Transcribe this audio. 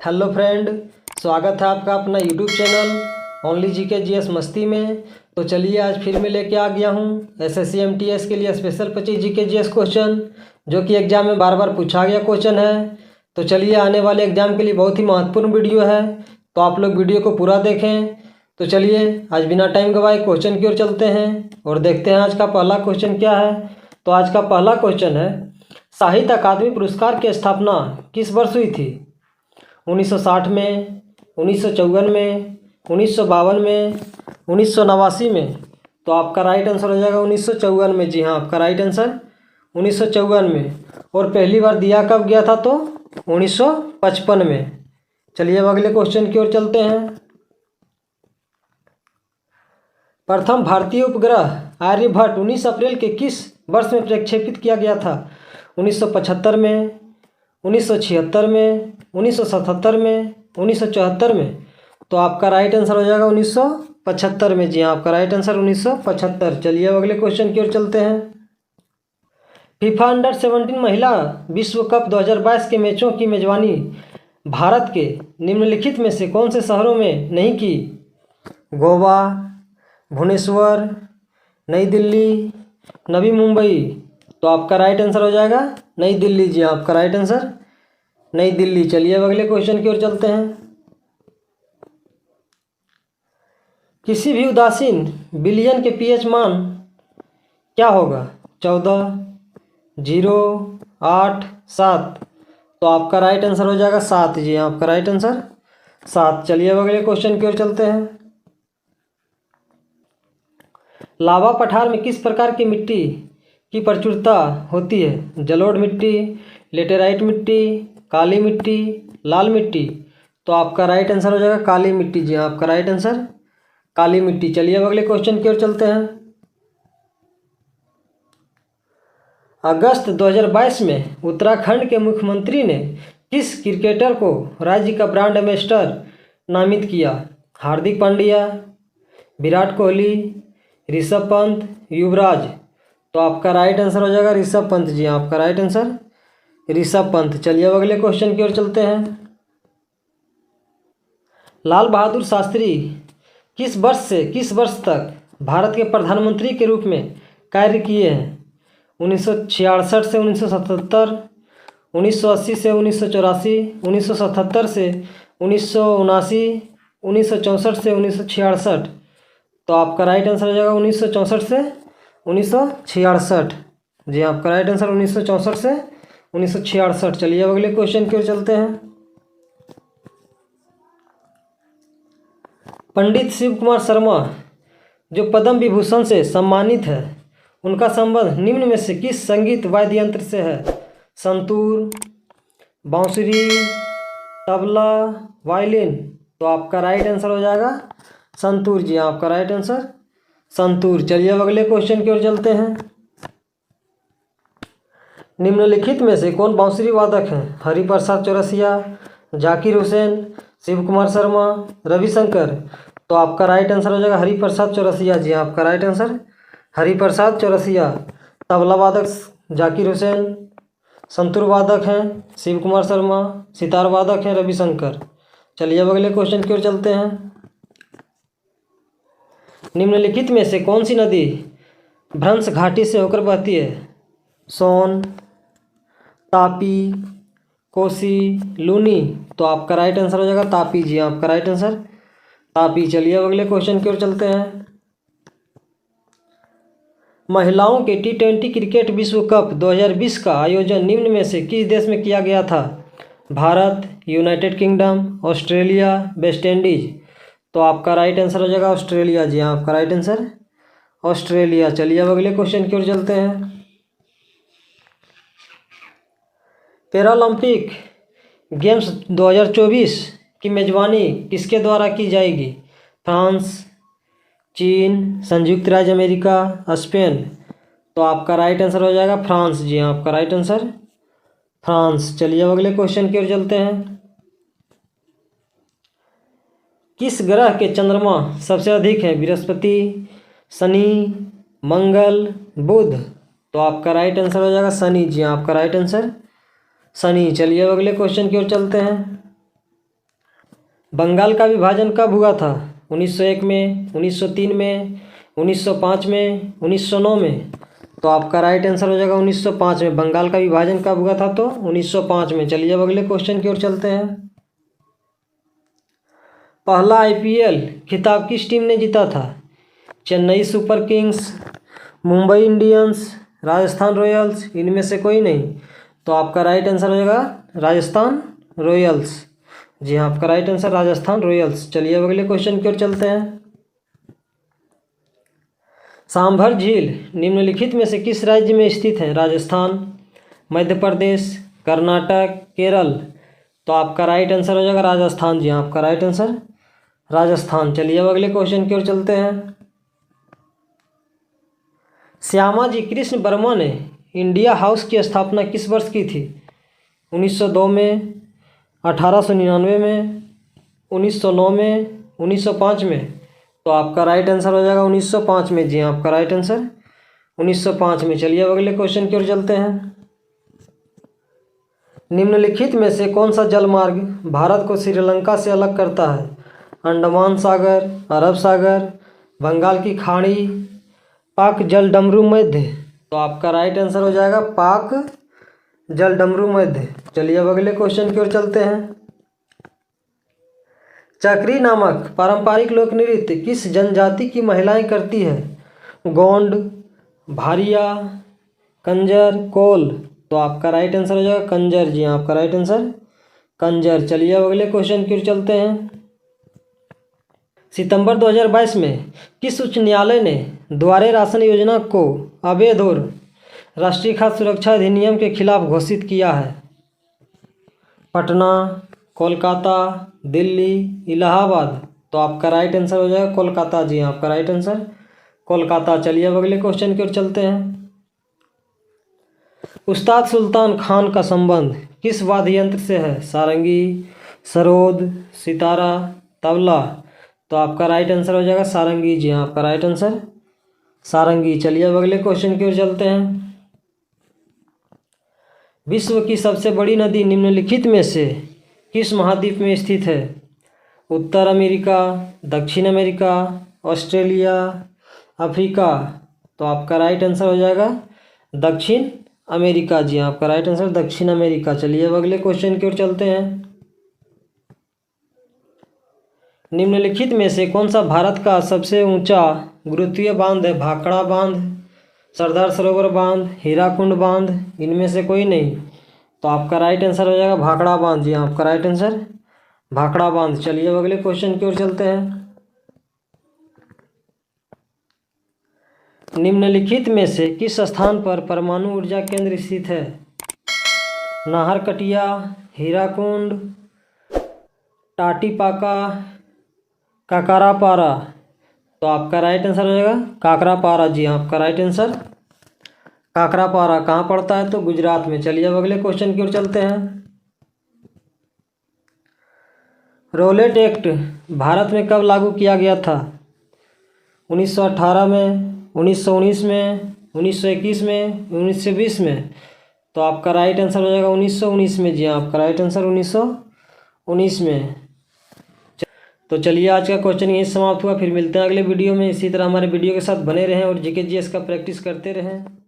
Hello friend, स्वागत है आपका अपना YouTube channel only GK GS मस्ती में। तो चलिए आज फिर मैं लेके आ गया हूँ एसएससी एमटीएस के लिए स्पेशल 25 जीके जीएस क्वेश्चन, जो कि एग्जाम में बार बार पूछा गया क्वेश्चन है। तो चलिए आने वाले एग्जाम के लिए बहुत ही महत्वपूर्ण वीडियो है, तो आप लोग वीडियो को पूरा देखें। तो चलिए आज बिना टाइम गवाए क्वेश्चन की ओर चलते हैं और देखते हैं आज का पहला क्वेश्चन क्या है। तो आज का पहला क्वेश्चन है, साहित्य अकादमी पुरस्कार की स्थापना किस वर्ष हुई थी? 1960 में, 1954 में, 1952 में, 1989 में। तो आपका राइट आंसर हो जाएगा 1954 में। जी हाँ, आपका राइट आंसर 1954 में। और पहली बार दिया कब गया था? तो 1955 में। चलिए अब अगले क्वेश्चन की ओर चलते हैं। प्रथम भारतीय उपग्रह आर्यभट्ट 19 अप्रैल के किस वर्ष में प्रक्षेपित किया गया था? 1975 में, 1976 में, 1977 में, 1974 में। तो आपका राइट आंसर हो जाएगा 1975 में। जी हाँ, आपका राइट आंसर 1975। चलिए अब अगले क्वेश्चन की ओर चलते हैं। फीफा अंडर-17 महिला विश्व कप 2022 के मैचों की मेजबानी भारत के निम्नलिखित में से कौन से शहरों में नहीं की? गोवा, भुवनेश्वर, नई दिल्ली, नवी मुंबई। तो आपका राइट आंसर हो जाएगा नई दिल्ली। जी हाँ, आपका राइट आंसर नई दिल्ली। चलिए अब अगले क्वेश्चन की ओर चलते हैं। किसी भी उदासीन बिलियन के पीएच मान क्या होगा? 14, 0, 8, 7। तो आपका राइट आंसर हो जाएगा 7। जी हाँ, आपका राइट आंसर 7। चलिए अब अगले क्वेश्चन की ओर चलते हैं। लावा पठार में किस प्रकार की मिट्टी की प्रचुरता होती है? जलोढ़ मिट्टी, लेटेराइट मिट्टी, काली मिट्टी, लाल मिट्टी। तो आपका राइट आंसर हो जाएगा काली मिट्टी। जी हाँ, आपका राइट आंसर काली मिट्टी। चलिए अब अगले क्वेश्चन की ओर चलते हैं। अगस्त 2022 में उत्तराखंड के मुख्यमंत्री ने किस क्रिकेटर को राज्य का ब्रांड एम्बेसडर नामित किया? हार्दिक पांड्या, विराट कोहली, ऋषभ पंत, युवराज। तो आपका राइट आंसर हो जाएगा ऋषभ पंत। जी हाँ, आपका राइट आंसर ऋषभ पंत। चलिए अब अगले क्वेश्चन की ओर चलते हैं। लाल बहादुर शास्त्री किस वर्ष तक भारत के प्रधानमंत्री के रूप में कार्य किए हैं? 1966 से 1977, 1980 से 1984, 1977 से 1979, 1964 से 1966। तो आपका राइट आंसर हो जाएगा 1964 से 1966। जी आपका राइट आंसर 1964 से 1966। चलिए अब अगले क्वेश्चन की ओर चलते हैं। पंडित शिव कुमार शर्मा जो पद्म विभूषण से सम्मानित है, उनका संबंध निम्न में से किस संगीत वाद्य यंत्र से है? संतूर, बांसुरी, तबला, वायलिन। तो आपका राइट आंसर हो जाएगा संतूर। जी आपका राइट आंसर संतूर। चलिए अब अगले क्वेश्चन की ओर चलते हैं। निम्नलिखित में से कौन बांसुरी वादक हैं? हरिप्रसाद चौरसिया, जाकिर हुसैन, शिव कुमार शर्मा, रविशंकर। तो आपका राइट आंसर हो जाएगा हरिप्रसाद चौरसिया। जी आपका राइट आंसर हरिप्रसाद चौरसिया। तबला वादक जाकिर हुसैन, संतूर वादक हैं शिव कुमार शर्मा, सितार वादक हैं रविशंकर। चलिए अब अगले क्वेश्चन की ओर चलते हैं। निम्नलिखित में से कौन सी नदी भ्रंश घाटी से होकर बहती है? सोन, तापी, कोसी, लूनी। तो आपका राइट आंसर हो जाएगा तापी। जी आपका राइट आंसर तापी। चलिए अब अगले क्वेश्चन की ओर चलते हैं। महिलाओं के T20 क्रिकेट विश्व कप 2020 का आयोजन निम्न में से किस देश में किया गया था? Bharat, United kingdom, Australia, West Indies. तो आपका राइट आंसर हो जाएगा ऑस्ट्रेलिया। जी हाँ, आपका राइट आंसर ऑस्ट्रेलिया। चलिए अब अगले क्वेश्चन की ओर चलते हैं। पैरालंपिक गेम्स 2024 की मेजबानी किसके द्वारा की जाएगी? फ्रांस, चीन, संयुक्त राज्य अमेरिका, स्पेन। तो आपका राइट आंसर हो जाएगा फ्रांस। जी हाँ, आपका राइट आंसर फ्रांस। चलिए अब अगले क्वेश्चन की ओर चलते हैं। किस ग्रह के चंद्रमा सबसे अधिक है? बृहस्पति, शनि, मंगल, बुध। तो आपका राइट आंसर हो जाएगा शनि। जी हाँ, आपका राइट आंसर शनि। चलिए अब अगले क्वेश्चन की ओर चलते हैं। बंगाल का विभाजन कब हुआ था? 1901 में, 1903 में, 1905 में, 1909 में। तो आपका राइट आंसर हो जाएगा 1905 में। बंगाल का विभाजन कब हुआ था? तो 1905 में। चलिए अब अगले क्वेश्चन की ओर चलते हैं। पहला IPL खिताब किस टीम ने जीता था? Chennai super Kings, Mumbai Indians, Rajasthan Royals, इनमें से कोई नहीं। तो आपका राइट आंसर हो जाएगा राजस्थान रॉयल्स। जी हाँ, आपका राइट आंसर राजस्थान रॉयल्स। चलिए अब अगले क्वेश्चन की ओर चलते हैं। सांभर झील निम्नलिखित में से किस राज्य में स्थित है? राजस्थान, मध्य प्रदेश, कर्नाटक, केरल। तो आपका राइट आंसर हो जाएगा राजस्थान। जी हाँ, आपका राइट आंसर राजस्थान। चलिए अब अगले क्वेश्चन की ओर चलते हैं। श्यामाजी कृष्ण वर्मा ने इंडिया हाउस की स्थापना किस वर्ष की थी? 1902 में, 1899 में, 1909 में, 1905 में। तो आपका राइट आंसर हो जाएगा 1905 में। जी हाँ, आपका राइट आंसर 1905 में। चलिए अब अगले क्वेश्चन की ओर चलते हैं। निम्नलिखित में से कौन सा जलमार्ग भारत को श्रीलंका से अलग करता है? अंडमान सागर, अरब सागर, बंगाल की खाड़ी, पाक जलडमरू मध्य। तो आपका राइट आंसर हो जाएगा पाक जलडमरू मध्य। चलिए अब अगले क्वेश्चन की ओर चलते हैं। चक्री नामक पारंपरिक लोक नृत्य किस जनजाति की महिलाएं करती है? गोंड, भारिया, कंजर, कोल। तो आपका राइट आंसर हो जाएगा कंजर। जी हाँ, आपका राइट आंसर कंजर। चलिए अब अगले क्वेश्चन की ओर चलते हैं। सितंबर 2022 में किस उच्च न्यायालय ने द्वारे राशन योजना को अवैध और राष्ट्रीय खाद्य सुरक्षा अधिनियम के खिलाफ घोषित किया है? पटना, कोलकाता, दिल्ली, इलाहाबाद। तो आपका राइट आंसर हो जाएगा कोलकाता। जी हाँ, आपका राइट आंसर कोलकाता। चलिए अब अगले क्वेश्चन की ओर चलते हैं। उस्ताद सुल्तान खान का संबंध किस वाद्य यंत्र से है? सारंगी, सरोद, सितारा, तबला। तो आपका राइट आंसर हो जाएगा सारंगी। जी हाँ, आपका राइट आंसर सारंगी। चलिए अब अगले क्वेश्चन की ओर चलते हैं। विश्व की सबसे बड़ी नदी निम्नलिखित में से किस महाद्वीप में स्थित है? उत्तर अमेरिका, दक्षिण अमेरिका, ऑस्ट्रेलिया, अफ्रीका। तो आपका राइट आंसर हो जाएगा दक्षिण अमेरिका। जी हाँ, आपका राइट आंसर दक्षिण अमेरिका। चलिए अब अगले क्वेश्चन की ओर चलते हैं। निम्नलिखित में से कौन सा भारत का सबसे ऊंचा गुरुत्वीय बांध है? भाखड़ा बांध, सरदार सरोवर बांध, हीराकुंड बांध, इनमें से कोई नहीं। तो आपका राइट आंसर हो जाएगा भाखड़ा बांध। जी हाँ, आपका राइट आंसर भाखड़ा बांध। चलिए अब अगले क्वेश्चन की ओर चलते हैं। निम्नलिखित में से किस स्थान पर परमाणु ऊर्जा केंद्र स्थित है? नाहरकटिया, हीराकुंड, टाटीपाका, काकरापारा। तो आपका राइट आंसर हो जाएगा काकरापारा। जी हाँ, आपका राइट आंसर काकरापारा। कहाँ पड़ता है? तो गुजरात में। चलिए अब अगले क्वेश्चन की ओर चलते हैं। रोलेट एक्ट भारत में कब लागू किया गया था? 1918 में, 1919 में, 1921 में, 1920 में। तो आपका राइट आंसर हो जाएगा 1919 में। जी हाँ, आपका राइट आंसर 1919 में। तो चलिए आज का क्वेश्चन यही समाप्त हुआ। फिर मिलते हैं अगले वीडियो में। इसी तरह हमारे वीडियो के साथ बने रहें और जीके जीएस का प्रैक्टिस करते रहें।